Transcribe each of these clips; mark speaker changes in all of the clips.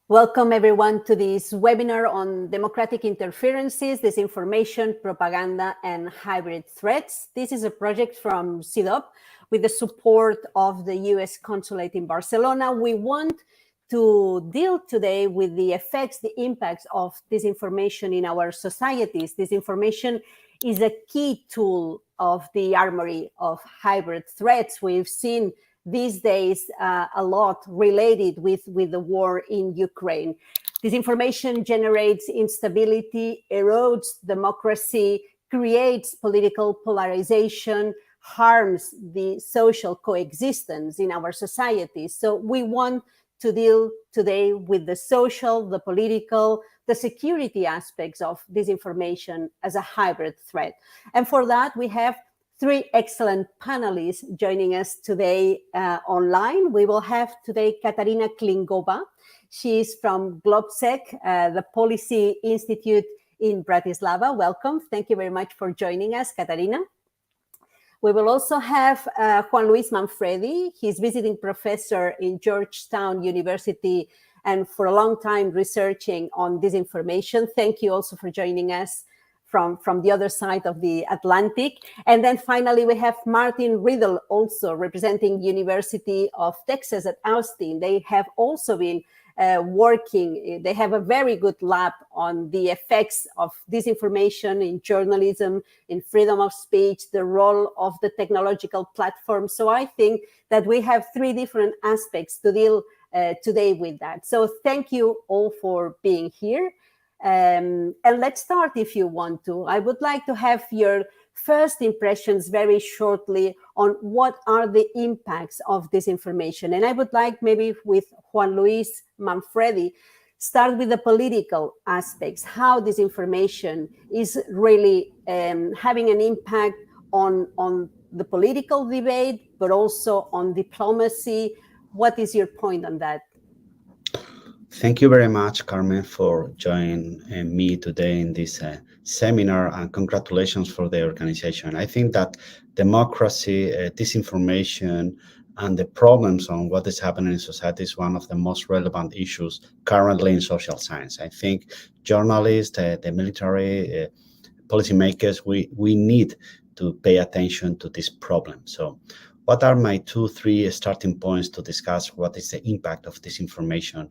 Speaker 1: Welcome everyone to this webinar on democratic interferences, disinformation, propaganda, and hybrid threats. This is a project from CIDOB with the support of the US Consulate in Barcelona. We want to deal today with the effects, the impacts of disinformation in our societies. Disinformation is a key tool of the armory of hybrid threats. We've seen these days a lot related with the war in Ukraine. Disinformation generates instability, erodes democracy, creates political polarization, harms the social coexistence in our societies. So we want to deal today with the social, the political, the security aspects of disinformation as a hybrid threat. And for that, we have three excellent panelists joining us today online. We will have today Katarína Klingová. She is from GLOBSEC, the Policy Institute in Bratislava. Welcome. Thank you very much for joining us, Katarína. We will also have Juan Luis Manfredi. He's visiting professor in Georgetown University and for a long time researching on disinformation. Thank you also for joining us from the other side of the Atlantic. And then finally, we have Martin Riedl, also representing University of Texas at Austin. They have also been working, they have a very good lab on the effects of disinformation in journalism, in freedom of speech, the role of the technological platform. So I think that we have three different aspects to deal today with that. So thank you all for being here. And let's start if you want to. I would like to have your first impressions very shortly on what are the impacts of disinformation. And I would like maybe with Juan Luis Manfredi, start with the political aspects, how disinformation is really having an impact on the political debate, but also on diplomacy. What is your point on that?
Speaker 2: Thank you very much, Carmen, for joining me today in this seminar, and congratulations for the organization. I think that democracy, disinformation, and the problems on what is happening in society is one of the most relevant issues currently in social science. I think journalists, the military, policymakers, we need to pay attention to this problem. So what are my three starting points to discuss what is the impact of disinformation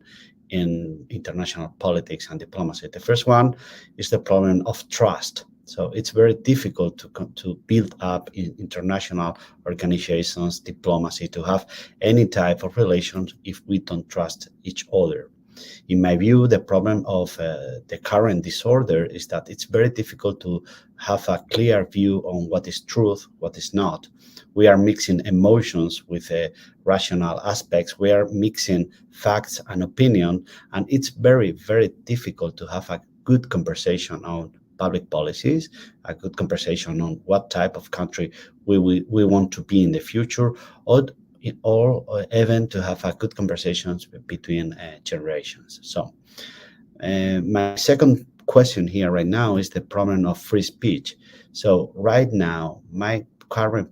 Speaker 2: in international politics and diplomacy? The first one is the problem of trust. So it's very difficult to build up in international organizations, diplomacy, to have any type of relations if we don't trust each other. In my view, the problem of the current disorder is that it's very difficult to have a clear view on what is truth, what is not. We are mixing emotions with rational aspects. We are mixing facts and opinion, and it's very, very difficult to have a good conversation on public policies, a good conversation on what type of country we want to be in the future, or even to have a good conversations between generations. So my second question here right now is the problem of free speech. So right now, my current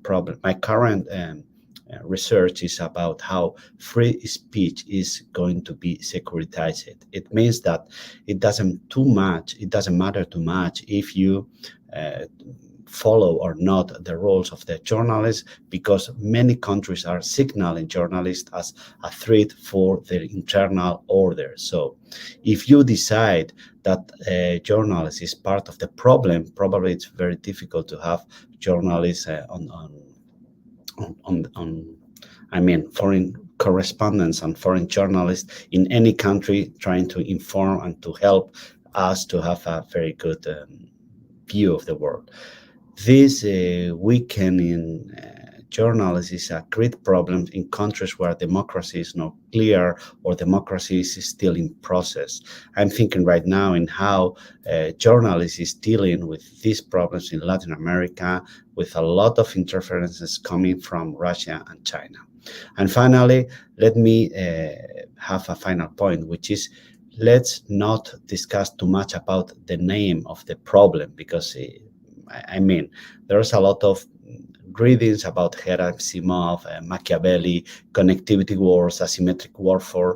Speaker 2: research is about how free speech is going to be securitized. It means that it doesn't matter too much if you follow or not the roles of the journalists, because many countries are signaling journalists as a threat for their internal order. So if you decide that journalist is part of the problem, probably it's very difficult to have journalists foreign correspondents and foreign journalists in any country trying to inform and to help us to have a very good view of the world. This weakening journalists is a great problem in countries where democracy is not clear or democracy is still in process. I'm thinking right now in how journalists is dealing with these problems in Latin America, with a lot of interferences coming from Russia and China. And finally, let me have a final point, which is let's not discuss too much about the name of the problem, because there's a lot of readings about Asimov, Machiavelli, connectivity wars, asymmetric warfare.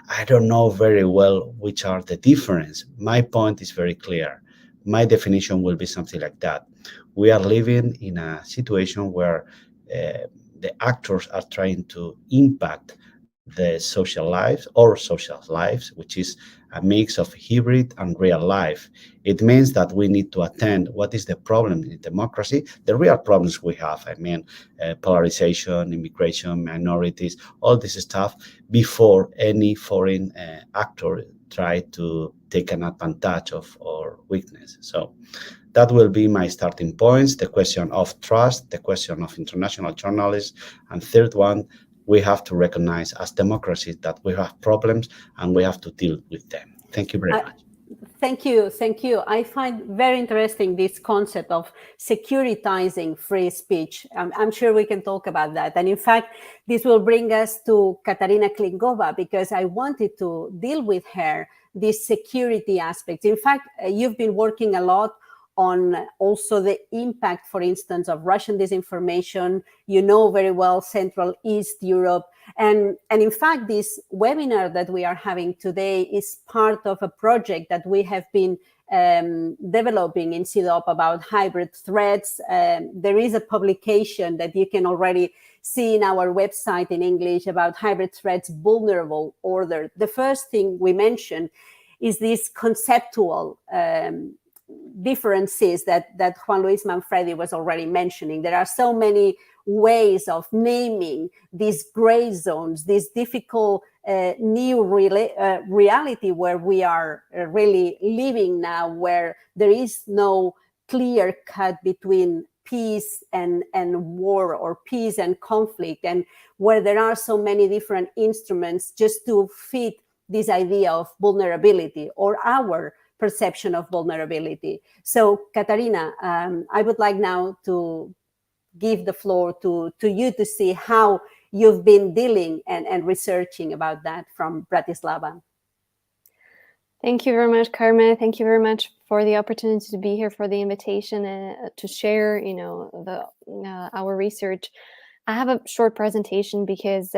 Speaker 2: I don't know very well which are the difference. My point is very clear. My definition will be something like that. We are living in a situation where the actors are trying to impact the social lives or social lives, which is a mix of hybrid and real life. It means that we need to attend what is the problem in democracy, the real problems we have. I mean, polarisation, immigration, minorities, all this stuff, before any foreign actor try to take an advantage of our weakness. So that will be my starting points, the question of trust, the question of international journalists, and third one, we have to recognize as democracies that we have problems and we have to deal with them. Thank you very much.
Speaker 1: Thank you. Thank you. I find very interesting this concept of securitizing free speech. I'm sure we can talk about that. And in fact, this will bring us to Katarína Klingová, because I wanted to deal with her these security aspects. In fact, you've been working a lot on also the impact, for instance, of Russian disinformation. You know very well Central East Europe. And in fact, this webinar that we are having today is part of a project that we have been developing in CIDOB about hybrid threats. There is a publication that you can already see in our website in English about hybrid threats, vulnerable order. The first thing we mentioned is this conceptual differences that Juan Luis Manfredi was already mentioning. There are so many ways of naming these gray zones, this difficult new reality where we are really living now, where there is no clear cut between peace and war, or peace and conflict, and where there are so many different instruments just to fit this idea of vulnerability or our perception of vulnerability. So, Katarína, I would like now to give the floor to you to see how you've been dealing and researching about that from Bratislava.
Speaker 3: Thank you very much, Carme. Thank you very much for the opportunity to be here, for the invitation to share, our research. I have a short presentation because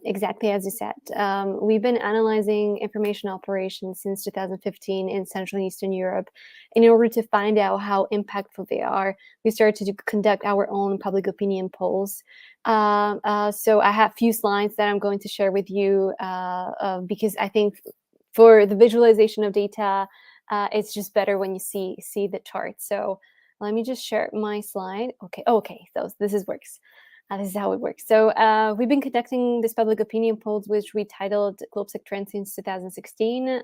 Speaker 3: exactly as you said, we've been analyzing information operations since 2015 in Central and Eastern Europe. In order to find out how impactful they are, we started to conduct our own public opinion polls. So I have a few slides that I'm going to share with you because I think for the visualization of data, it's just better when you see the chart. So let me just share my slide. Okay, so this works. This is how it works. So we've been conducting this public opinion polls, which we titled GLOBSEC Trends since 2016.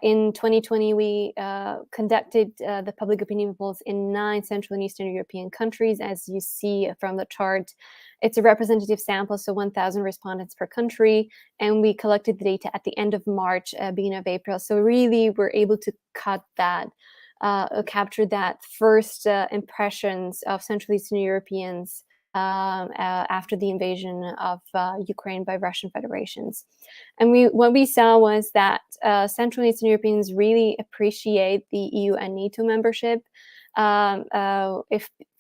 Speaker 3: In 2020, we conducted the public opinion polls in 9 Central and Eastern European countries. As you see from the chart, it's a representative sample, so 1,000 respondents per country. And we collected the data at the end of March, beginning of April. So really, we're able to capture that first impressions of Central Eastern Europeans after the invasion of Ukraine by Russian Federations. And what we saw was that Central and Eastern Europeans really appreciate the EU and NATO membership.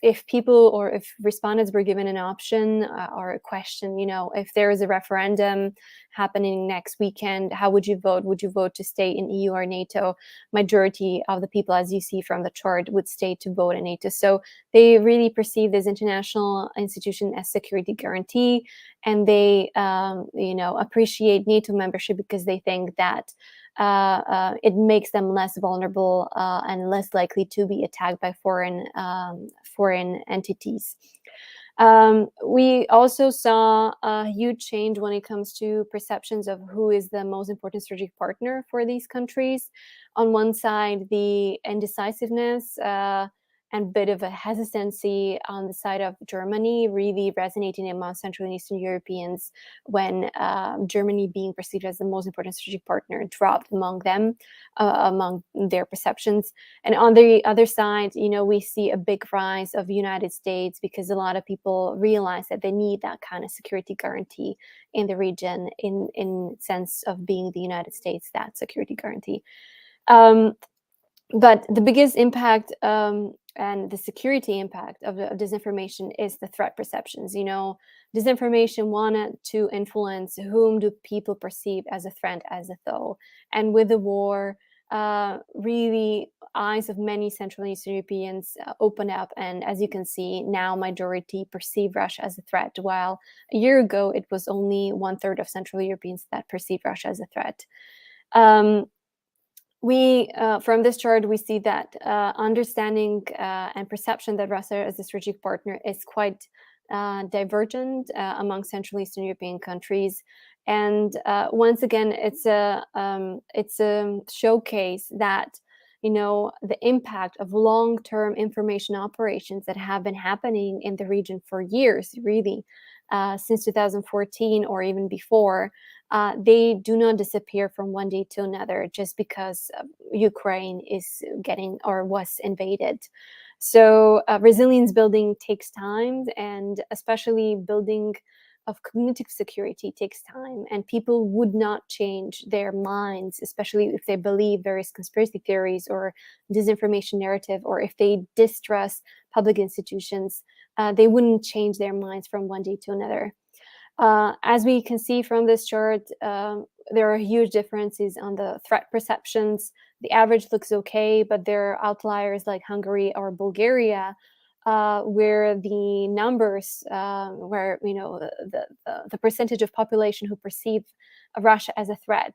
Speaker 3: If people or if respondents were given an option or a question, if there is a referendum happening next weekend, how would you vote? Would you vote to stay in EU or NATO? Majority of the people, as you see from the chart, would stay to vote in NATO. So they really perceive this international institution as security guarantee, and they, appreciate NATO membership because they think that it makes them less vulnerable and less likely to be attacked by foreign entities. We also saw a huge change when it comes to perceptions of who is the most important strategic partner for these countries. On one side, the indecisiveness and bit of a hesitancy on the side of Germany, really resonating among Central and Eastern Europeans when Germany, being perceived as the most important strategic partner, dropped among them, among their perceptions. And on the other side, we see a big rise of the United States because a lot of people realize that they need that kind of security guarantee in the region, in sense of being the United States, that security guarantee. But the biggest impact and the security impact of disinformation is the threat perceptions. You know, disinformation wanted to influence whom do people perceive as a threat, as a foe. And with the war, really eyes of many Central and Eastern Europeans open up. And as you can see, now majority perceive Russia as a threat, while a year ago it was only 1/3 of Central Europeans that perceive Russia as a threat. From this chart, we see that understanding and perception that Russia as a strategic partner is quite divergent among Central Eastern European countries. And once again, it's a showcase that, you know, the impact of long-term information operations that have been happening in the region for years, really, since 2014 or even before, they do not disappear from one day to another just because Ukraine is getting or was invaded. So resilience building takes time, and especially building of cognitive security takes time, and people would not change their minds, especially if they believe various conspiracy theories or disinformation narrative, or if they distrust public institutions, they wouldn't change their minds from one day to another. As we can see from this chart, there are huge differences on the threat perceptions. The average looks okay, but there are outliers like Hungary or Bulgaria, where the numbers, where, you know, the percentage of population who perceive Russia as a threat,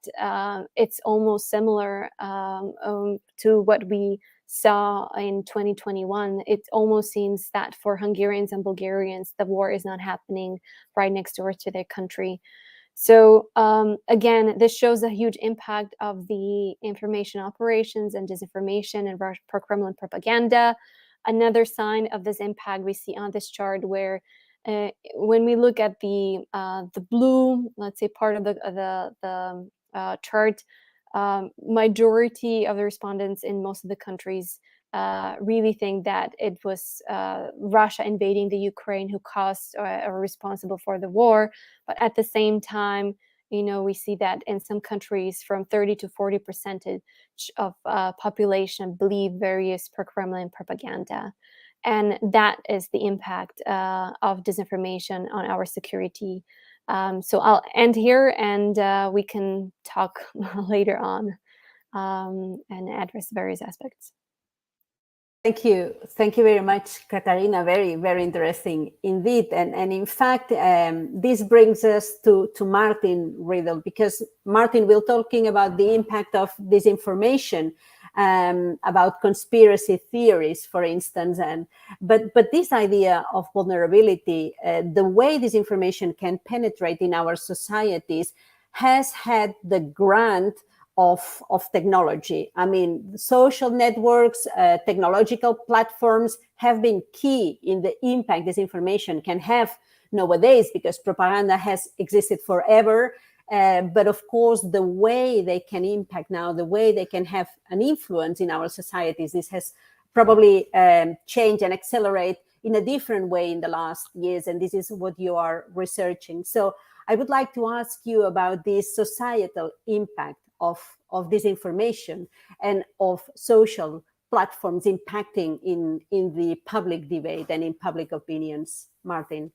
Speaker 3: it's almost similar to what we saw in 2021. It almost seems that for Hungarians and Bulgarians, the war is not happening right next door to their country. So again, this shows a huge impact of the information operations and disinformation and pro-Kremlin propaganda. Another sign of this impact we see on this chart, where when we look at the blue, let's say, part of the chart, majority of the respondents in most of the countries really think that it was Russia invading the Ukraine who caused or responsible for the war. But at the same time, you know, we see that in some countries from 30 to 40% of population believe various pro-Kremlin propaganda. And that is the impact of disinformation on our security. So I'll end here, and we can talk later on and address various aspects.
Speaker 1: Thank you. Thank you very much, Katarína. Very, very interesting indeed. And in fact, this brings us to Martin Riedl, because Martin will talking about the impact of disinformation, about conspiracy theories, for instance. But this idea of vulnerability, the way disinformation can penetrate in our societies, has had the grant of technology. I mean, social networks, technological platforms have been key in the impact disinformation can have nowadays, because propaganda has existed forever. But of course, the way they can impact now, the way they can have an influence in our societies, this has probably changed and accelerate in a different way in the last years. And this is what you are researching. So I would like to ask you about this societal impact of disinformation and of social platforms impacting in the public debate and in public opinions. Martin.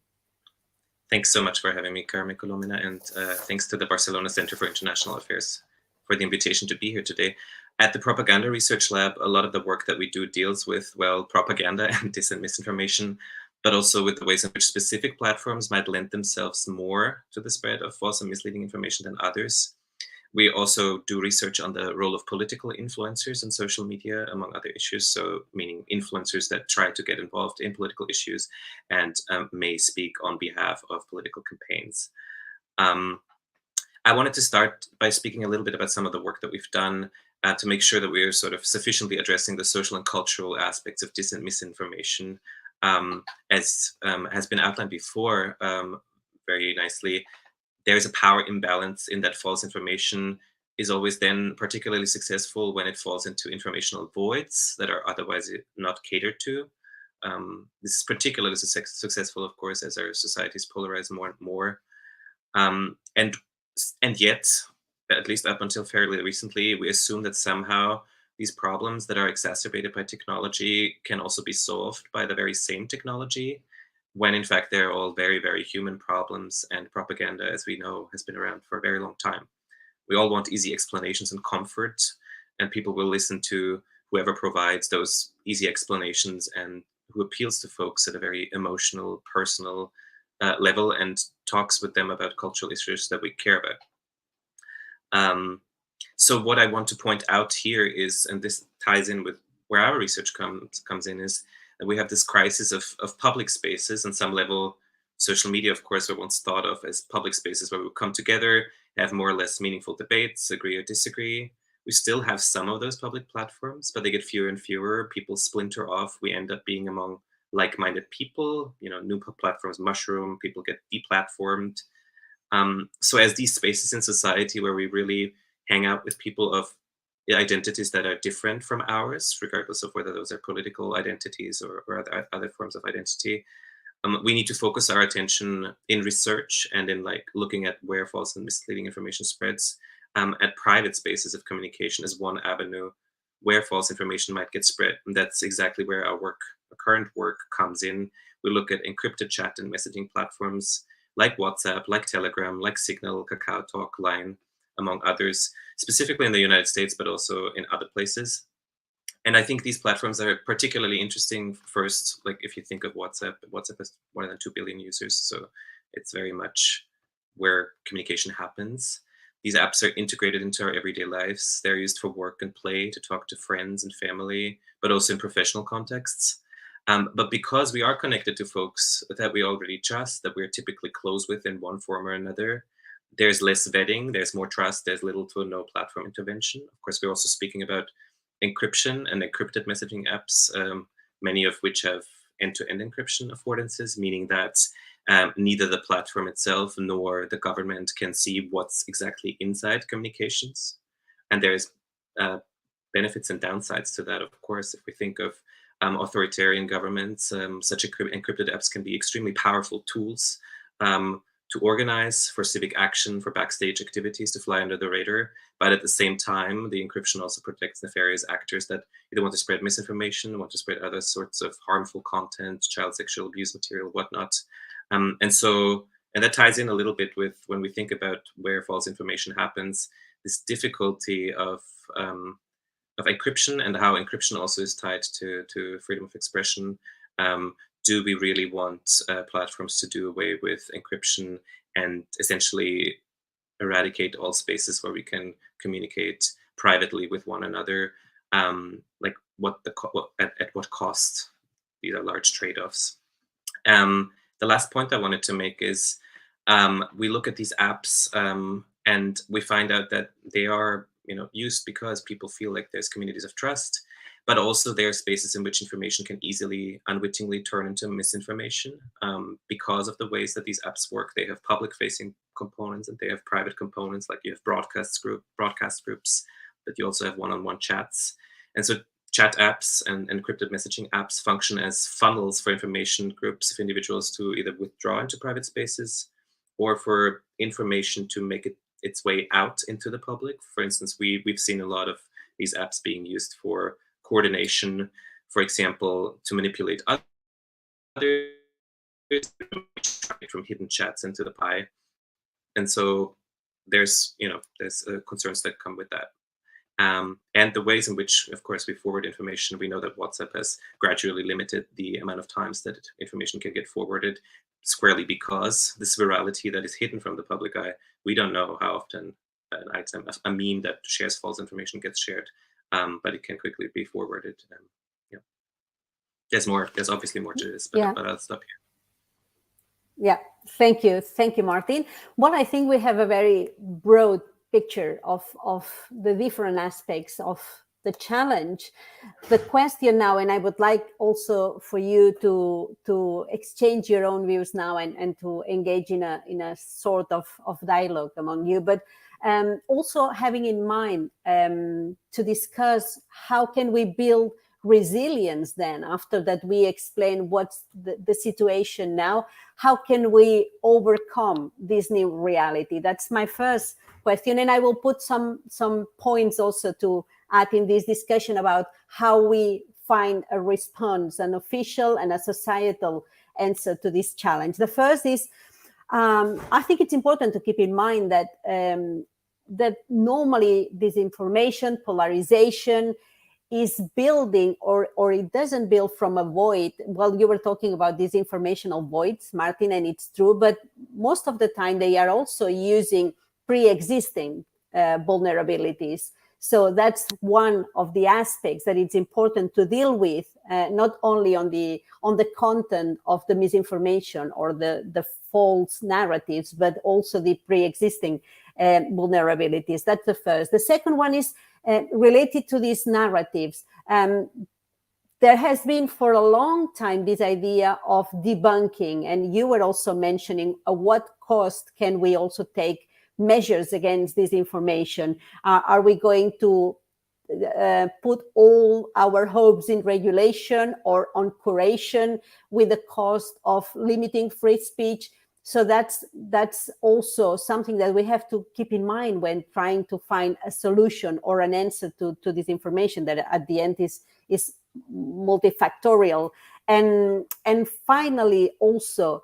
Speaker 4: Thanks so much for having me, Carme Colomina, and thanks to the Barcelona Center for International Affairs for the invitation to be here today. At the Propaganda Research Lab, a lot of the work that we do deals with, well, propaganda and dis and misinformation, but also with the ways in which specific platforms might lend themselves more to the spread of false and misleading information than others. We also do research on the role of political influencers in social media, among other issues. So meaning influencers that try to get involved in political issues and may speak on behalf of political campaigns. I wanted to start by speaking a little bit about some of the work that we've done to make sure that we're sort of sufficiently addressing the social and cultural aspects of dis and misinformation. As has been outlined before very nicely, there's a power imbalance in that false information is always then particularly successful when it falls into informational voids that are otherwise not catered to. This is particularly successful, of course, as our societies polarize more and more. And yet, at least up until fairly recently, we assume that somehow these problems that are exacerbated by technology can also be solved by the very same technology, when in fact they're all very, very human problems, and propaganda, as we know, has been around for a very long time. We all want easy explanations and comfort, and people will listen to whoever provides those easy explanations and who appeals to folks at a very emotional, personal level and talks with them about cultural issues that we care about. So what I want to point out here is, and this ties in with where our research comes in, is that we have this crisis of public spaces. On some level, social media, of course, were once thought of as public spaces where we come together, have more or less meaningful debates, agree or disagree. We still have some of those public platforms, but they get fewer and fewer. People splinter off. We end up being among like-minded people. You know, new platforms mushroom. People get deplatformed. So as these spaces in society where we really hang out with people of identities that are different from ours, regardless of whether those are political identities or other forms of identity, we need to focus our attention in research and in like looking at where false and misleading information spreads at private spaces of communication as one avenue where false information might get spread. And that's exactly where our current work comes in. We look at encrypted chat and messaging platforms like WhatsApp, like Telegram, like Signal, KakaoTalk, Line, among others, specifically in the United States, but also in other places. And I think these platforms are particularly interesting. First, like if you think of WhatsApp has more than 2 billion users, so it's very much where communication happens. These apps are integrated into our everyday lives. They're used for work and play, to talk to friends and family, but also in professional contexts. But because we are connected to folks that we already trust, that we're typically close with in one form or another, there's less vetting, there's more trust, there's little to no platform intervention. Of course, we're also speaking about encryption and encrypted messaging apps, many of which have end-to-end encryption affordances, meaning that neither the platform itself nor the government can see what's exactly inside communications. And there's benefits and downsides to that, of course. If we think of authoritarian governments, such encrypted apps can be extremely powerful tools to organize, for civic action, for backstage activities, to fly under the radar. But at the same time, the encryption also protects nefarious actors that either want to spread misinformation, want to spread other sorts of harmful content, child sexual abuse material, whatnot. And that ties in a little bit with when we think about where false information happens, this difficulty of encryption and how encryption also is tied to freedom of expression. Do we really want platforms to do away with encryption and essentially eradicate all spaces where we can communicate privately with one another? Like at what cost? These are large trade-offs. The last point I wanted to make is we look at these apps and we find out that they are used because people feel like there's communities of trust, but also there are spaces in which information can easily, unwittingly turn into misinformation because of the ways that these apps work. They have public-facing components and they have private components, like you have broadcast groups, but you also have one-on-one chats. And so chat apps and encrypted messaging apps function as funnels for information groups of individuals to either withdraw into private spaces or for information to make its way out into the public. For instance, we've seen a lot of these apps being used for coordination, for example, to manipulate others from hidden chats into the pie. And so there's concerns that come with that. And the ways in which, of course, we forward information. We know that WhatsApp has gradually limited the amount of times that information can get forwarded, squarely because this virality that is hidden from the public eye. We don't know how often an item, a meme that shares false information gets shared, but it can quickly be forwarded. There's obviously more to this, but I'll stop here.
Speaker 1: Yeah, thank you, Martin. Well, I think we have a very broad picture of the different aspects of the challenge. The question now, and I would like also for you to exchange your own views now and to engage in a sort of dialogue among you, but also having in mind to discuss how can we build resilience then after that we explain what's the situation now. How can we overcome this new reality? That's my first question, and I will put some points also to add in this discussion about how we find a response, an official and a societal answer to this challenge. The first is, I think it's important to keep in mind that that normally disinformation, polarization is building, or it doesn't build from a void. Well, you were talking about these informational voids, Martin, and it's true, but most of the time they are also using pre-existing vulnerabilities. So that's one of the aspects that it's important to deal with, not only on the content of the misinformation or the false narratives, but also the pre-existing vulnerabilities. That's the first. The second one is related to these narratives. There has been for a long time this idea of debunking, and you were also mentioning at what cost can we also take measures against disinformation. Are we going to put all our hopes in regulation or on curation with the cost of limiting free speech? So that's also something that we have to keep in mind when trying to find a solution or an answer to this information that at the end is multifactorial. And finally, also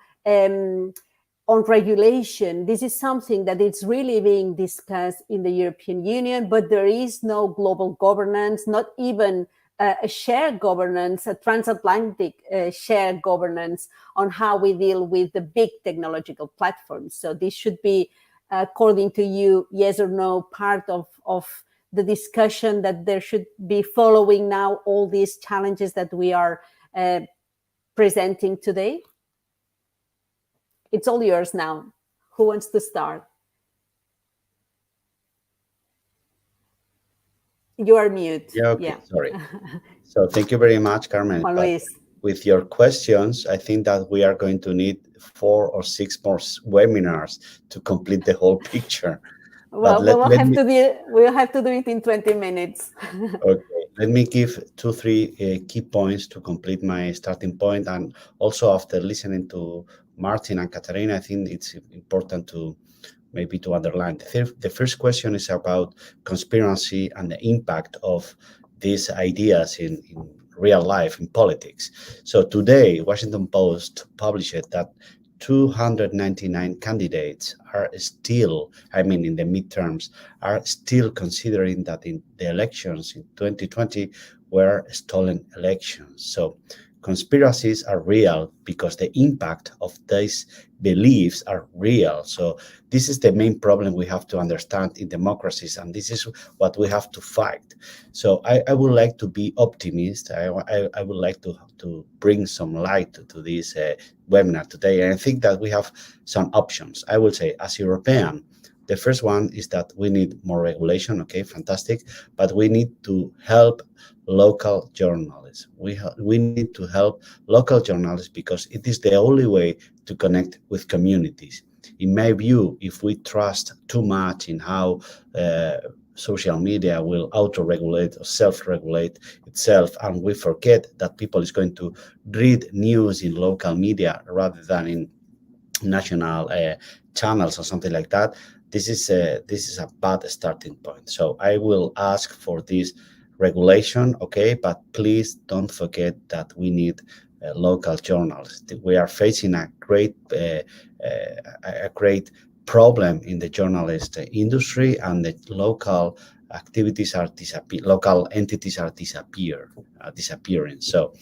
Speaker 1: on regulation, this is something that is really being discussed in the European Union, but there is no global governance, not even a shared governance, a transatlantic shared governance on how we deal with the big technological platforms. So this should be, according to you, yes or no, part of the discussion that there should be following now all these challenges that we are presenting today? It's all yours now. Who wants to start? You are mute.
Speaker 2: Yeah, okay, sorry. So thank you very much, Carmen.
Speaker 1: Juan Luis.
Speaker 2: With your questions, I think that we are going to need 4 or 6 more webinars to complete the whole picture.
Speaker 1: Well, we'll have to do it in 20 minutes.
Speaker 2: Okay, let me give 2-3 key points to complete my starting point. And also after listening to Martin and Katarína, I think it's important to maybe to underline. The first question is about conspiracy and the impact of these ideas in real life, in politics. So today, Washington Post published that 299 candidates are still, I mean, in the midterms, are still considering that in the elections in 2020 were stolen elections. So conspiracies are real because the impact of these beliefs are real. So this is the main problem we have to understand in democracies, and this is what we have to fight. So I would like to be optimist. I would like to bring some light to this webinar today. And I think that we have some options. I will say, as European, the first one is that we need more regulation. Okay, fantastic. But we need to help local journalists. We need to help local journalists because it is the only way to connect with communities. In my view, if we trust too much in how social media will auto-regulate or self-regulate itself, and we forget that people is going to read news in local media rather than in national channels or something like that, this is a bad starting point. So I will ask for this regulation, okay, but please don't forget that we need local journalists. We are facing a great problem in the journalist industry, and the local activities are local entities are disappearing. So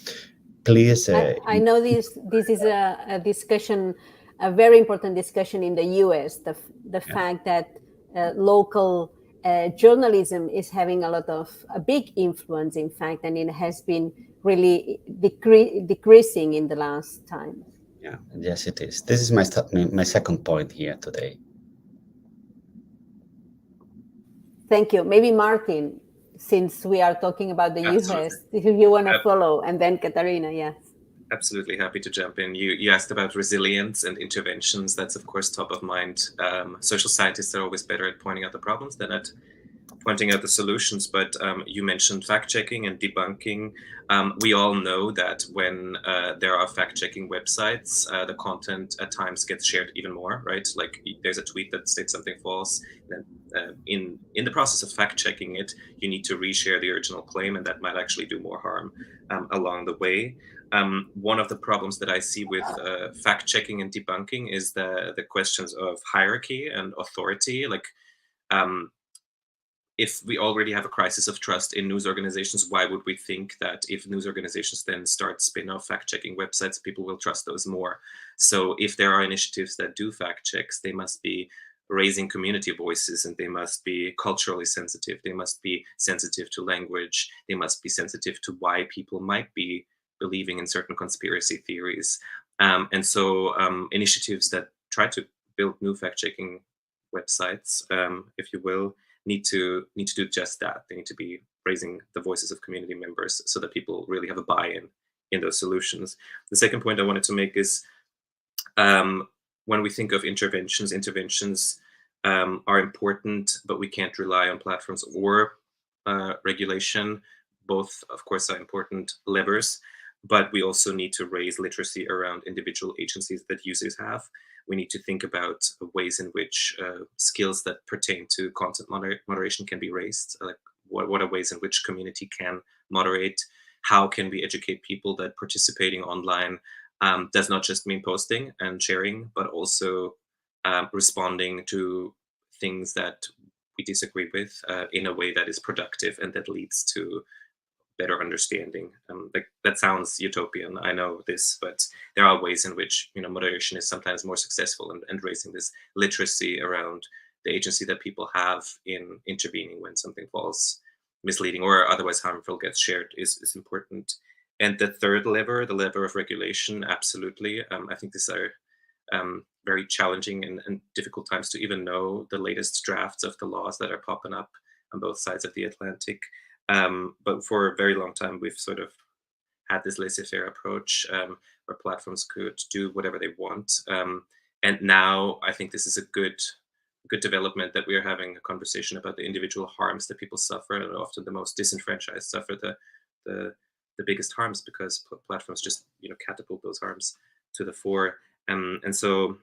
Speaker 2: please,
Speaker 1: I know this is a discussion, a very important discussion in the US, the fact that local journalism is having a big influence, in fact, and it has been really decreasing in the last time.
Speaker 2: Yeah, yes, it is. This is my second point here today.
Speaker 1: Thank you. Maybe Martin, since we are talking about the US, if you want to follow, and then Katarína, yes.
Speaker 4: Absolutely happy to jump in. You asked about resilience and interventions. That's, of course, top of mind. Social scientists are always better at pointing out the problems than at pointing out the solutions. But you mentioned fact-checking and debunking. We all know that when there are fact-checking websites, the content at times gets shared even more, right? Like there's a tweet that states something false, then in the process of fact checking it, you need to reshare the original claim, and that might actually do more harm along the way. One of the problems that I see with fact checking and debunking is the questions of hierarchy and authority. Like, if we already have a crisis of trust in news organizations, why would we think that if news organizations then start spin-off fact-checking websites, people will trust those more? So if there are initiatives that do fact checks, they must be raising community voices, and they must be culturally sensitive. They must be sensitive to language. They must be sensitive to why people might be believing in certain conspiracy theories. And so initiatives that try to build new fact-checking websites, if you will, need to do just that. They need to be raising the voices of community members so that people really have a buy-in in those solutions. The second point I wanted to make is when we think of interventions are important, but we can't rely on platforms or regulation. Both, of course, are important levers, but we also need to raise literacy around individual agencies that users have. We need to think about ways in which skills that pertain to content moderation can be raised. Like what are ways in which community can moderate? How can we educate people that participating online does not just mean posting and sharing, but also responding to things that we disagree with in a way that is productive and that leads to better understanding. Like, that sounds utopian, I know this, but there are ways in which moderation is sometimes more successful, and raising this literacy around the agency that people have in intervening when something falls misleading or otherwise harmful gets shared is important. And the third lever, the lever of regulation, absolutely. I think these are very challenging and difficult times to even know the latest drafts of the laws that are popping up on both sides of the Atlantic. But for a very long time, we've sort of had this laissez-faire approach where platforms could do whatever they want. And now I think this is a good development that we are having a conversation about the individual harms that people suffer, and often the most disenfranchised suffer the biggest harms because platforms just catapult those harms to the fore. And so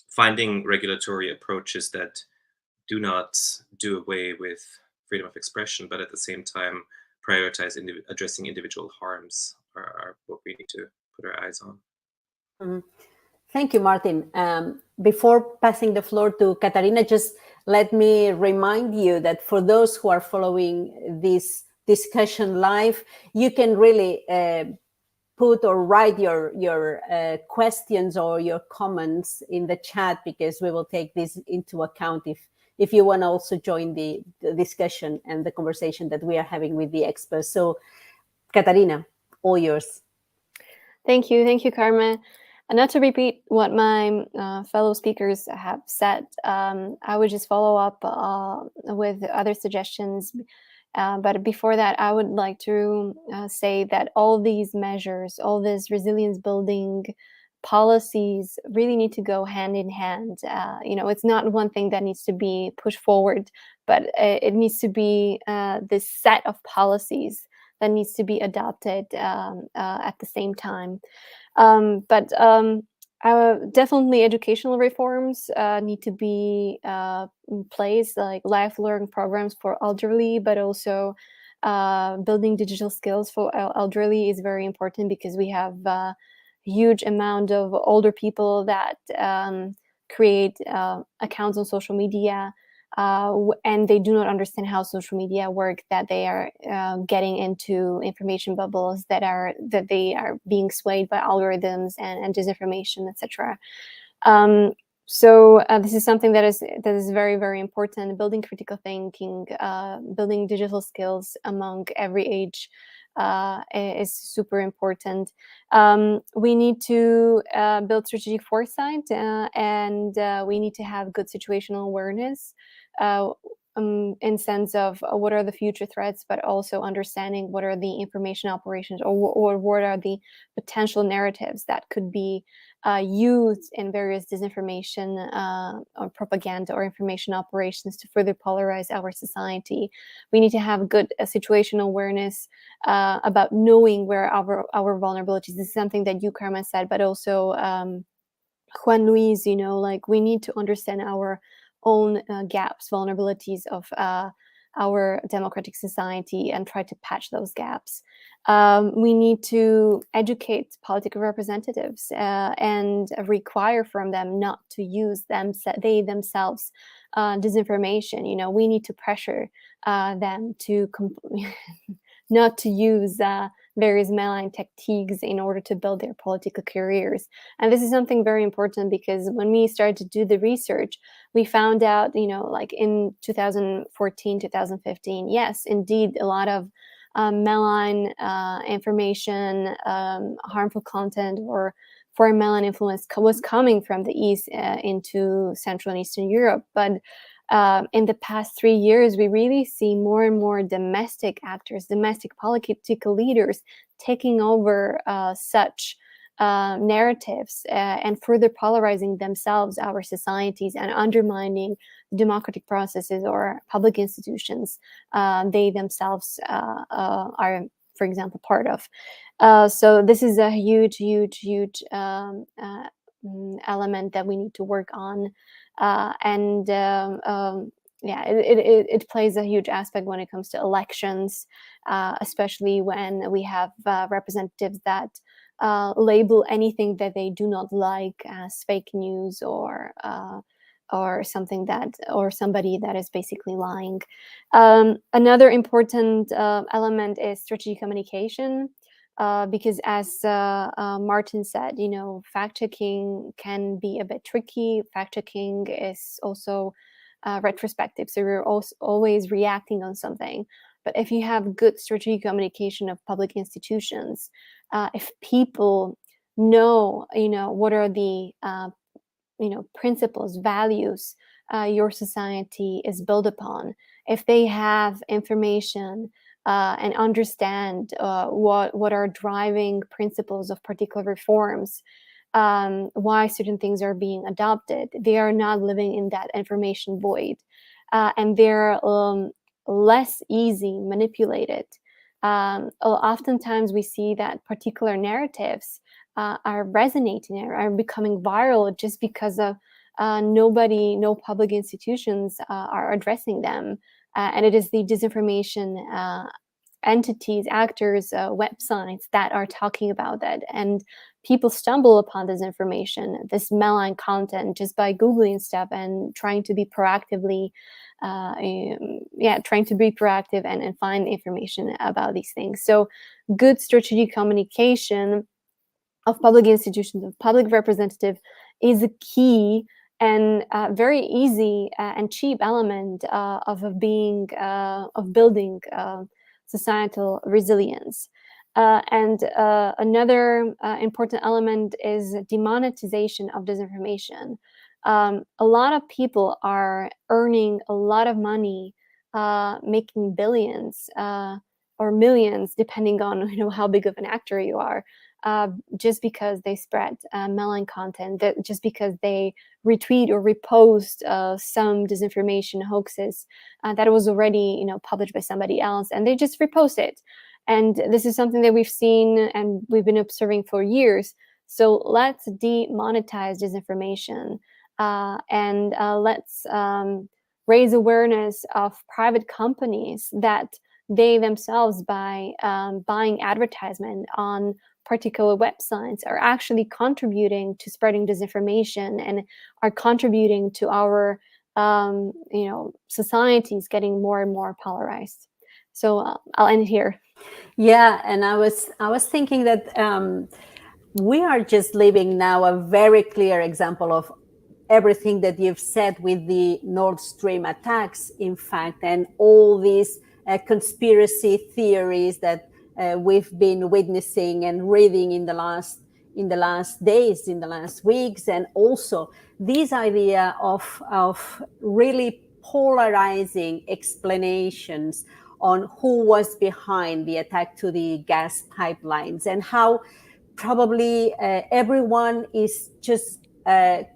Speaker 4: finding regulatory approaches that do not do away with freedom of expression, but at the same time prioritize addressing individual harms are what we need to put our eyes on.
Speaker 1: Mm-hmm. Thank you, Martin. Before passing the floor to Katarína, just let me remind you that for those who are following this discussion live, you can really put or write your questions or your comments in the chat, because we will take this into account if you want to also join the discussion and the conversation that we are having with the experts. So, Katarína, all yours.
Speaker 3: Thank you, Carme. And not to repeat what my fellow speakers have said, I would just follow up with other suggestions. But before that, I would like to say that all these measures, all these resilience building policies really need to go hand in hand. It's not one thing that needs to be pushed forward, but it needs to be this set of policies that needs to be adopted at the same time. But definitely educational reforms need to be in place, like lifelong programs for elderly, but also building digital skills for elderly is very important, because we have huge amount of older people that create accounts on social media, and they do not understand how social media work, that they are getting into information bubbles, that they are being swayed by algorithms and disinformation, etc. So this is something that is very, very important. Building critical thinking, building digital skills among every age is super important. We need to build strategic foresight, and we need to have good situational awareness in sense of what are the future threats, but also understanding what are the information operations, or what are the potential narratives that could be used in various disinformation or propaganda or information operations to further polarize our society. We need to have good situational awareness about knowing where our vulnerabilities. This is something that you, Carmen, said, but also Juan Luis, we need to understand our own gaps, vulnerabilities of our democratic society and try to patch those gaps. We need to educate political representatives and require from them not to use they themselves disinformation. You know, we need to pressure them to not to use various malign tactics in order to build their political careers. And this is something very important, because when we started to do the research, we found out, you know, like in 2014, 2015, yes, indeed, a lot of malign information, harmful content, or foreign malign influence was coming from the East into Central and Eastern Europe. But in the past 3 years, we really see more and more domestic actors, domestic political leaders taking over such narratives and further polarizing themselves, our societies, and undermining democratic processes or public institutions they themselves are, for example, part of. So this is a huge element that we need to work on. Yeah, it plays a huge aspect when it comes to elections, especially when we have representatives that label anything that they do not like as fake news or something that, or somebody that is basically lying. Another important element is strategic communication. Because as Martin said, you know, fact-checking can be a bit tricky. Fact-checking is also retrospective, so we're also always reacting on something. But if you have good strategic communication of public institutions, if people know, you know, what are the principles, values your society is built upon, if they have information and understand what are driving principles of particular reforms, why certain things are being adopted, they are not living in that information void, and they're less easy manipulated. Oftentimes we see that particular narratives are resonating, are becoming viral just because of no public institutions are addressing them. And it is the disinformation entities, actors, websites that are talking about that. And people stumble upon this information, this malign content, just by Googling stuff and trying to be proactive and find information about these things. So good strategic communication of public institutions, of public representative, is a key and very easy and cheap element of building societal resilience. And another important element is demonetization of disinformation. A lot of people are earning a lot of money, making billions or millions, depending on how big of an actor you are, just because they spread malign content, just because they retweet or repost some disinformation hoaxes that was already published by somebody else, and they just repost it. And this is something that we've seen and we've been observing for years. So let's demonetize disinformation and let's raise awareness of private companies that they themselves, by buying advertisement on particular websites, are actually contributing to spreading disinformation and are contributing to our societies getting more and more polarized. So I'll end here.
Speaker 1: Yeah, and I was thinking that we are just living now a very clear example of everything that you've said with the Nord Stream attacks, in fact, and all these conspiracy theories that we've been witnessing and reading in the last days, in the last weeks, and also this idea of really polarizing explanations on who was behind the attack to the gas pipelines, and how probably everyone is just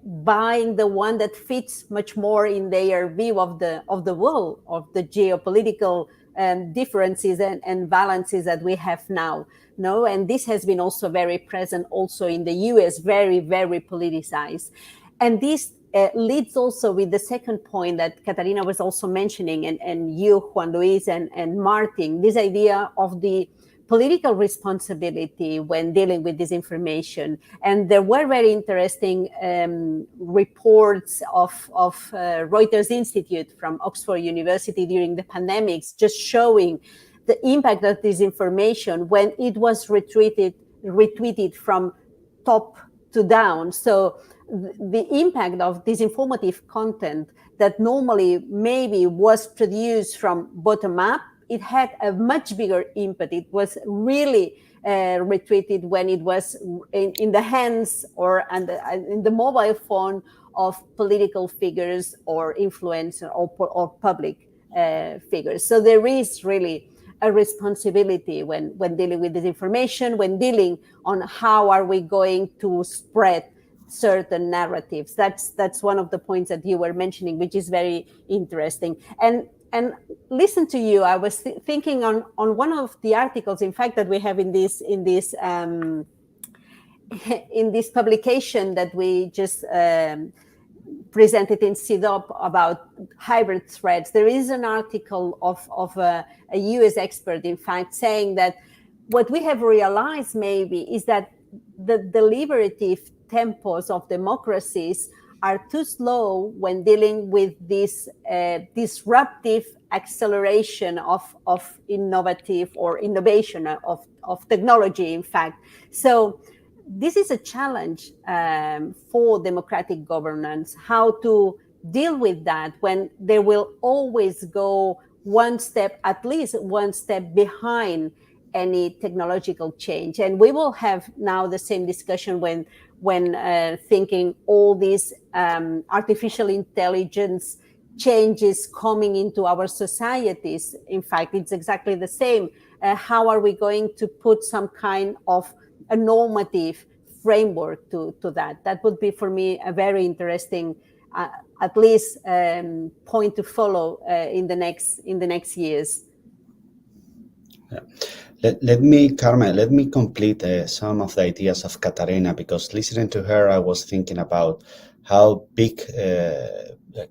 Speaker 1: buying the one that fits much more in their view of the world, of the geopolitical differences and balances that we have now. No, and this has been also very present also in the US, very, very politicized. And this leads also with the second point that Katarína was also mentioning, and you, Juan Luis, and Martin, this idea of the political responsibility when dealing with disinformation. And there were very interesting reports of Reuters Institute from Oxford University during the pandemics, just showing the impact of disinformation when it was retweeted from top to down. So the impact of disinformative content that normally maybe was produced from bottom up, it had a much bigger impact. It was really retweeted when it was in the hands or in the mobile phone of political figures or influencers or public figures. So there is really a responsibility when dealing with disinformation, when dealing on how are we going to spread certain narratives. That's one of the points that you were mentioning, which is very interesting. And listen to you, I was thinking on one of the articles, in fact, that we have in this publication that we just presented in CIDOB about hybrid threats. There is an article of a US expert, in fact, saying that what we have realized maybe is that the deliberative tempos of democracies are too slow when dealing with this disruptive acceleration of innovative or innovation of technology, in fact. So this is a challenge for democratic governance, how to deal with that when they will always go one step, at least one step behind any technological change. And we will have now the same discussion when thinking all these artificial intelligence changes coming into our societies. In fact, it's exactly the same. How are we going to put some kind of a normative framework to that? That would be for me a very interesting, at least point to follow in the next years.
Speaker 2: Yeah. Let me, Carme, let me complete some of the ideas of Katarína, because listening to her, I was thinking about how big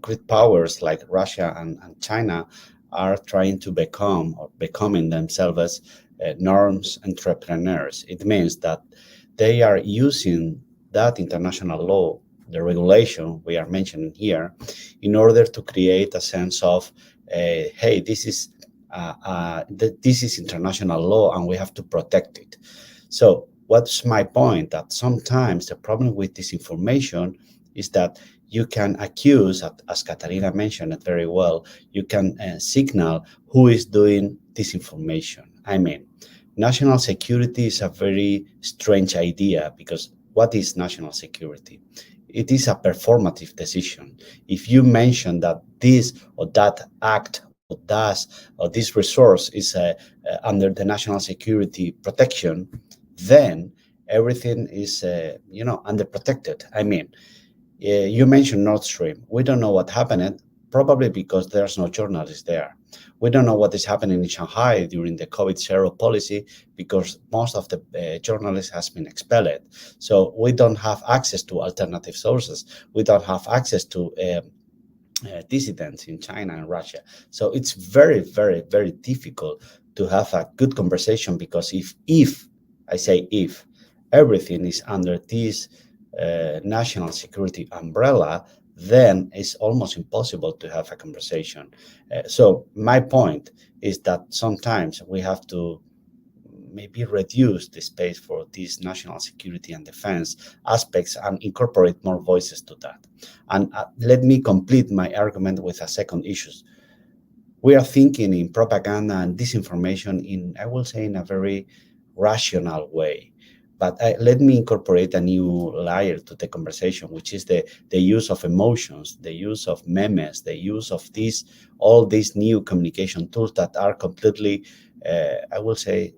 Speaker 2: great powers like Russia and China are trying to become or becoming themselves norms entrepreneurs. It means that they are using that international law, the regulation we are mentioning here, in order to create a sense of, hey, this is international law and we have to protect it. So what's my point? That sometimes the problem with disinformation is that you can accuse, as Katarína mentioned it very well, you can signal who is doing disinformation. I mean, national security is a very strange idea, because what is national security? It is a performative decision. If you mention that this or that act or this resource is under the national security protection, then everything is underprotected. I mean, you mentioned Nord Stream. We don't know what happened, probably because there's no journalists there. We don't know what is happening in Shanghai during the COVID-0 policy, because most of the journalists has been expelled. So we don't have access to alternative sources. We don't have access to dissidents in China and Russia. So it's very, very, very difficult to have a good conversation, because if I say if everything is under this national security umbrella, then it's almost impossible to have a conversation. So my point is that sometimes we have to maybe reduce the space for these national security and defense aspects and incorporate more voices to that. And let me complete my argument with a second issue. We are thinking in propaganda and disinformation in, I will say, in a very rational way. But let me incorporate a new layer to the conversation, which is the use of emotions, the use of memes, the use of all these new communication tools that are completely, I will say,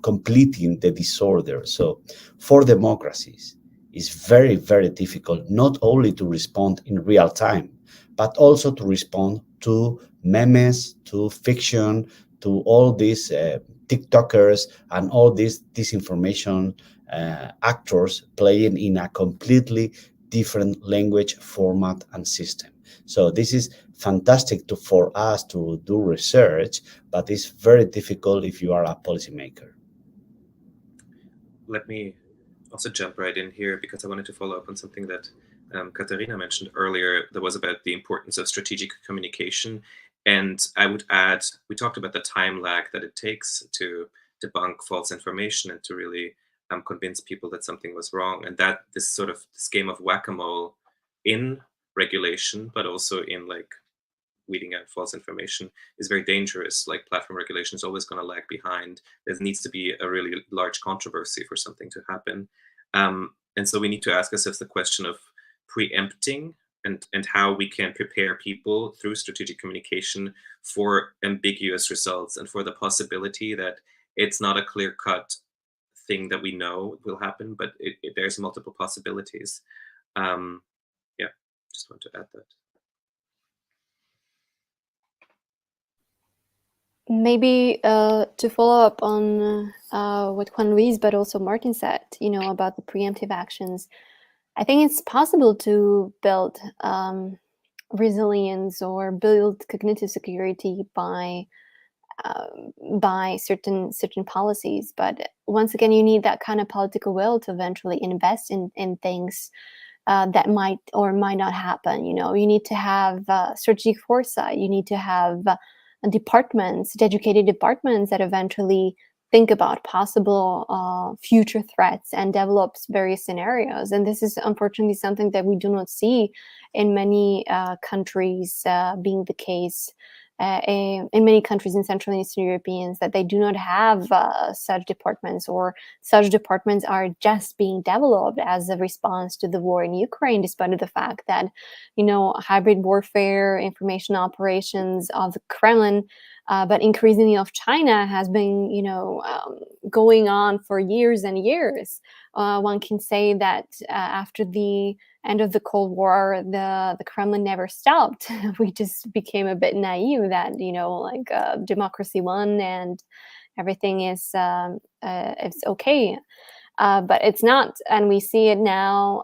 Speaker 2: completing the disorder. So for democracies, it's very, very difficult not only to respond in real time, but also to respond to memes, to fiction, to all these TikTokers and all these disinformation actors playing in a completely different language, format, and system. So this is fantastic for us to do research, but it's very difficult if you are a policymaker.
Speaker 4: Let me also jump right in here, because I wanted to follow up on something that Katarína mentioned earlier, that was about the importance of strategic communication. And I would add, we talked about the time lag that it takes to debunk false information and to really convince people that something was wrong. And that this game of whack-a-mole in regulation, but also in like weeding out false information, is very dangerous. Like, platform regulation is always going to lag behind. There needs to be a really large controversy for something to happen. And so we need to ask ourselves the question of preempting and how we can prepare people through strategic communication for ambiguous results and for the possibility that it's not a clear-cut thing that we know will happen, but there's multiple possibilities. Yeah, just want to add that.
Speaker 3: Maybe to follow up on what Juan Luis, but also Martin said, about the preemptive actions, I think it's possible to build resilience or build cognitive security by certain policies. But once again, you need that kind of political will to eventually invest in things that might or might not happen. You need to have strategic foresight. You need to have departments, dedicated departments that eventually think about possible future threats and develops various scenarios. And this is unfortunately something that we do not see in many countries being the case. In many countries in Central and Eastern Europeans, that they do not have such departments, or such departments are just being developed as a response to the war in Ukraine, despite the fact that, hybrid warfare, information operations of the Kremlin, but increasingly of China, has been, going on for years and years. One can say that after the end of the Cold War, the Kremlin never stopped. We just became a bit naive that, democracy won and everything is it's okay. But it's not, and we see it now,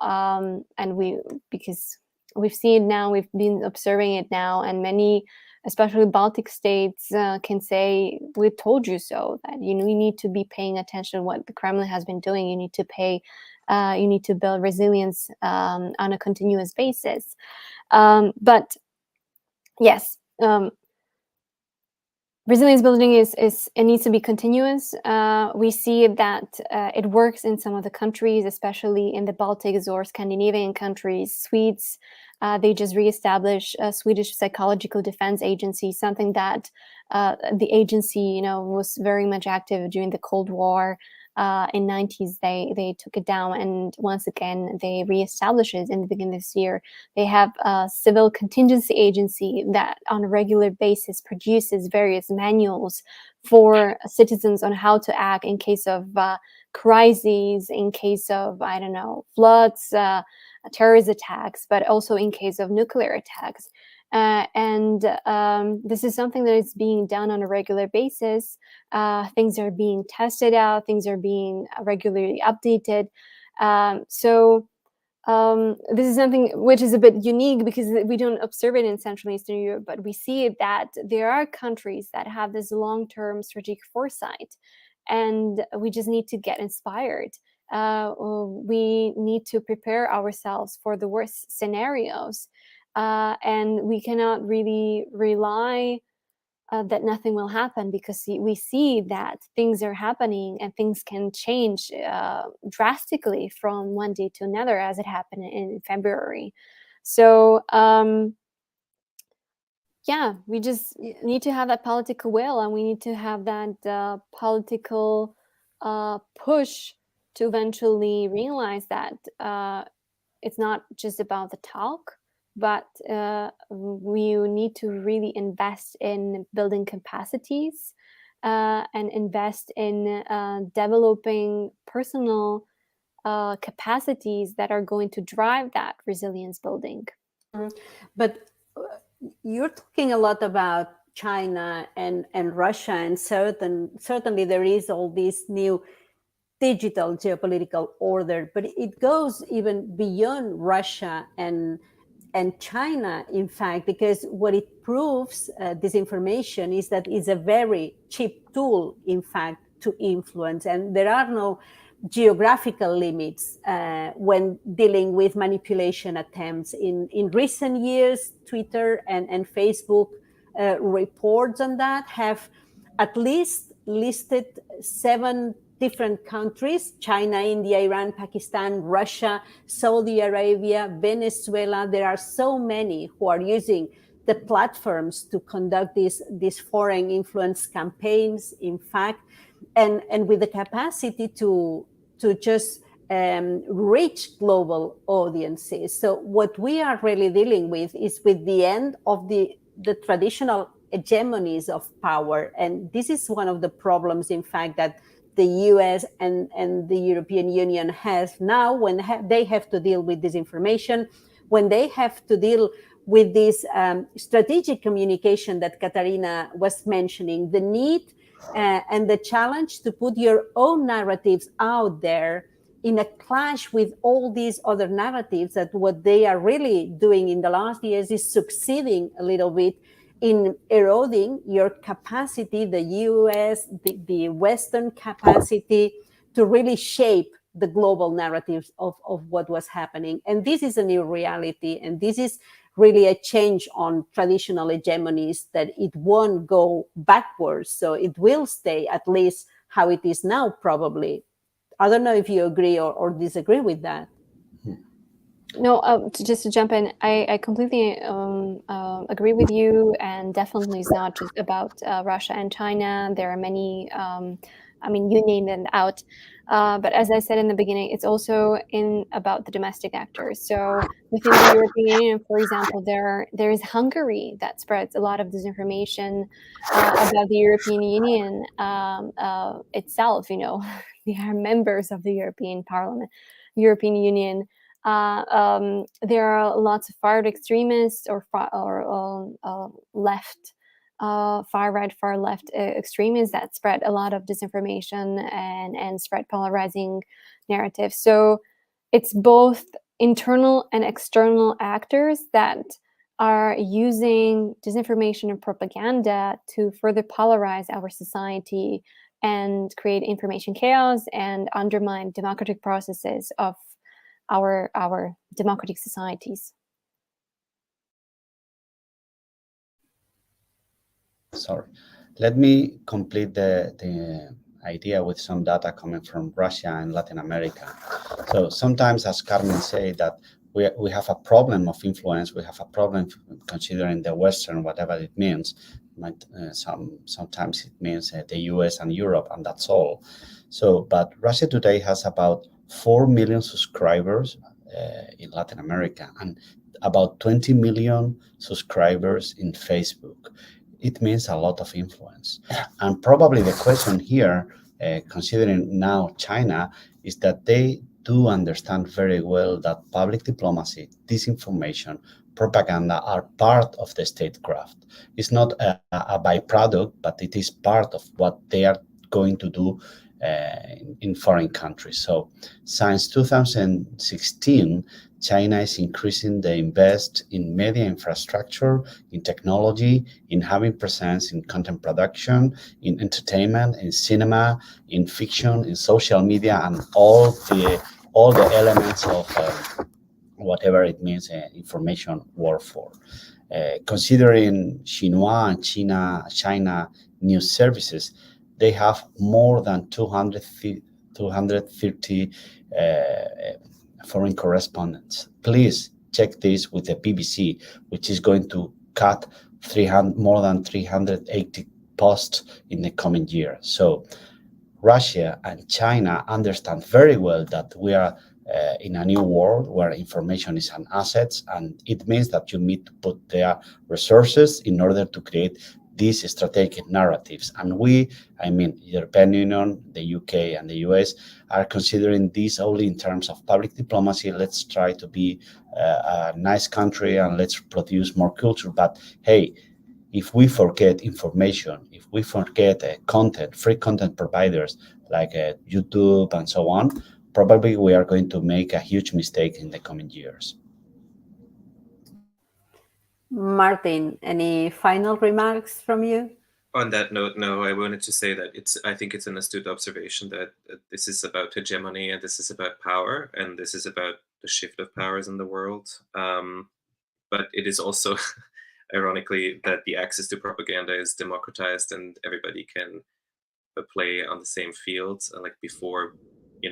Speaker 3: because we've seen it now, we've been observing it now, and many, especially Baltic states, can say, "We told you so." That we need to be paying attention to what the Kremlin has been doing. You need to build resilience on a continuous basis. But yes, resilience building it needs to be continuous. We see that it works in some of the countries, especially in the Baltics or Scandinavian countries. Swedes, they just reestablished a Swedish Psychological Defense Agency, something that the agency, was very much active during the Cold War. In 90s, they took it down, and once again they reestablished it in the beginning of this year. They have a civil contingency agency that on a regular basis produces various manuals for citizens on how to act in case of crises, in case of, floods, terrorist attacks, but also in case of nuclear attacks. And this is something that is being done on a regular basis. Things are being tested out. Things are being regularly updated. So this is something which is a bit unique because we don't observe it in Central and Eastern Europe, but we see it that there are countries that have this long-term strategic foresight, and we just need to get inspired. We need to prepare ourselves for the worst scenarios. And we cannot really rely that nothing will happen, because we see that things are happening and things can change drastically from one day to another, as it happened in February. So yeah, we just need to have that political will, and we need to have that political push to eventually realize that it's not just about the talk, but we need to really invest in building capacities and invest in developing personal capacities that are going to drive that resilience building.
Speaker 1: But you're talking a lot about China and Russia, and certainly there is all these new digital geopolitical order, but it goes even beyond Russia and China, in fact, because what it proves, disinformation, is that it's a very cheap tool, in fact, to influence. And there are no geographical limits when dealing with manipulation attempts. In recent years, Twitter and Facebook reports on that have at least listed 7 different countries: China, India, Iran, Pakistan, Russia, Saudi Arabia, Venezuela. There are so many who are using the platforms to conduct these foreign influence campaigns, in fact, and with the capacity to just reach global audiences. So what we are really dealing with is with the end of the traditional hegemonies of power. And this is one of the problems, in fact, that the US and the European Union has now when they have to deal with disinformation, when they have to deal with this strategic communication that Katarína was mentioning, the need and the challenge to put your own narratives out there in a clash with all these other narratives, that what they are really doing in the last years is succeeding a little bit in eroding your capacity, the US, the Western capacity to really shape the global narratives of what was happening. And this is a new reality. And this is really a change on traditional hegemonies, that it won't go backwards. So it will stay at least how it is now, probably. I don't know if you agree or disagree with that.
Speaker 3: No, just to jump in, I completely agree with you, and definitely it's not just about Russia and China. There are many, I mean, you named them out. But as I said in the beginning, it's also about the domestic actors. So within the European Union, for example, there is Hungary that spreads a lot of disinformation about the European Union itself. You know, they are members of the European Parliament, European Union. There are lots of far extremists or left, far right, far left extremists that spread a lot of disinformation and spread polarizing narratives. So it's both internal and external actors that are using disinformation and propaganda to further polarize our society and create information chaos and undermine democratic processes of our democratic societies.
Speaker 2: Sorry, let me complete the idea with some data coming from Russia and Latin America. So sometimes, as Carmen said, that we have a problem of influence. We have a problem considering the Western, whatever it means. Sometimes it means the US and Europe, and that's all. So, but Russia today has about 4 million subscribers in Latin America and about 20 million subscribers in Facebook. It means a lot of influence. And probably the question here, considering now China, is that they do understand very well that public diplomacy, disinformation, propaganda are part of the statecraft. It's not a byproduct, but it is part of what they are going to do in foreign countries. So since 2016, China is increasing the invest in media infrastructure, in technology, in having presence in content production, in entertainment, in cinema, in fiction, in social media, and all the elements of whatever it means, information warfare. Considering Xinhua and China news services, they have more than 230 foreign correspondents. Please check this with the BBC, which is going to cut more than 380 posts in the coming year. So Russia and China understand very well that we are in a new world where information is an asset, and it means that you need to put their resources in order to create these strategic narratives. And we, I mean, European Union, the UK and the US are considering this only in terms of public diplomacy. Let's try to be a nice country and let's produce more culture. But hey, if we forget information, if we forget content, free content providers like YouTube and so on, probably we are going to make a huge mistake in the coming years.
Speaker 1: Martin, any final remarks from you?
Speaker 4: On that note, no, I wanted to say that I think it's an astute observation that this is about hegemony, and this is about power, and this is about the shift of powers in the world. But it is also, ironically, that the access to propaganda is democratized and everybody can play on the same field. Like before, the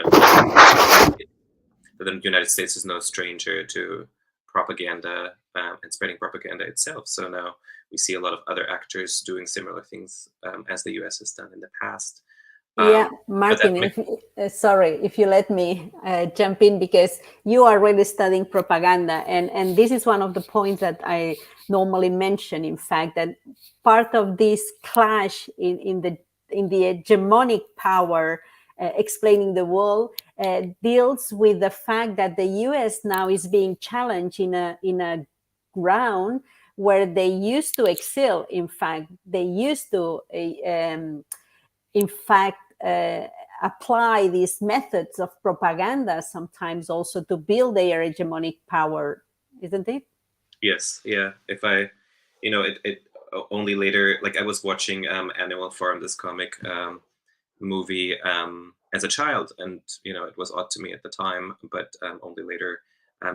Speaker 4: United States is no stranger to propaganda and spreading propaganda itself. So now we see a lot of other actors doing similar things as the US has done in the past.
Speaker 1: Yeah, Martin, sorry, if you let me jump in, because you are really studying propaganda. And this is one of the points that I normally mention, in fact, that part of this clash in the hegemonic power explaining the world deals with the fact that the US now is being challenged in a ground where they used to excel. In fact, they used to apply these methods of propaganda sometimes also to build their hegemonic power, isn't it?
Speaker 4: Yes, yeah. If I, it only later, like I was watching Animal Farm, this comic movie as a child, and it was odd to me at the time, but only later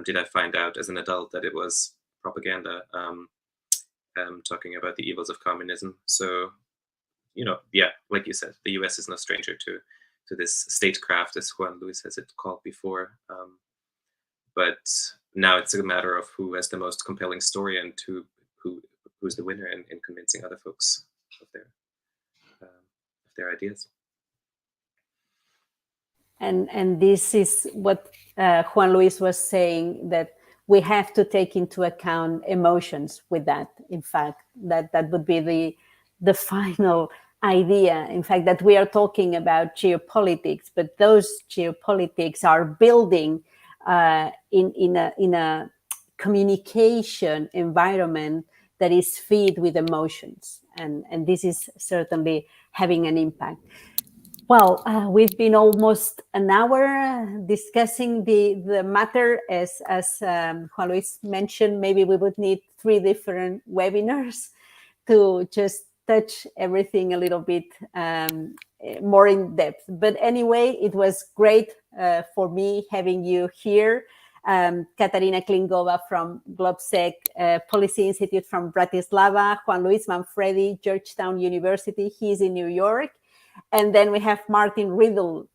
Speaker 4: did I find out as an adult that it was propaganda talking about the evils of communism. So yeah, like you said, the US is no stranger to this statecraft, as Juan Luis has it called before. But now it's a matter of who has the most compelling story and who's the winner in convincing other folks of their ideas.
Speaker 1: And this is what Juan Luis was saying, that we have to take into account emotions with that. In fact, that would be the final idea. In fact, that we are talking about geopolitics, but those geopolitics are building in a communication environment that is fed with emotions, and this is certainly having an impact. Well, we've been almost an hour discussing the matter. As Juan Luis mentioned, maybe we would need 3 different webinars to just touch everything a little bit more in depth. But anyway, it was great for me having you here. Katarína Klingová from GLOBSEC Policy Institute from Bratislava, Juan Luis Manfredi, Georgetown University, he's in New York. And then we have Martin Riedl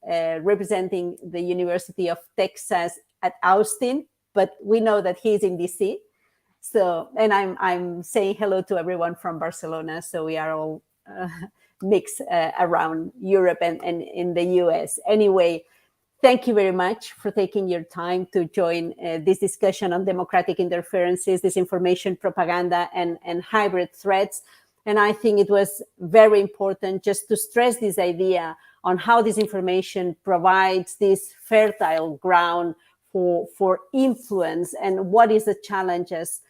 Speaker 1: representing the University of Texas at Austin, but we know that he's in DC. So, and I'm saying hello to everyone from Barcelona. So we are all mixed around Europe and in the US. Anyway, thank you very much for taking your time to join this discussion on democratic interferences, disinformation, propaganda, and hybrid threats. And I think it was very important just to stress this idea on how disinformation provides this fertile ground for influence, and what is the challenges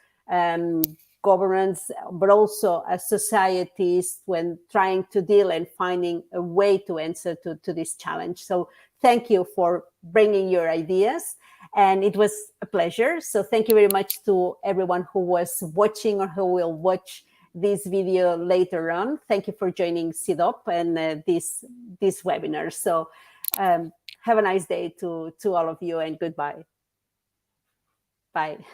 Speaker 1: governments, but also as societies, when trying to deal and finding a way to answer to this challenge. So thank you for bringing your ideas, and it was a pleasure. So thank you very much to everyone who was watching or who will watch this video later on. Thank you for joining CIDOB and this webinar. So have a nice day to all of you, and goodbye. Bye.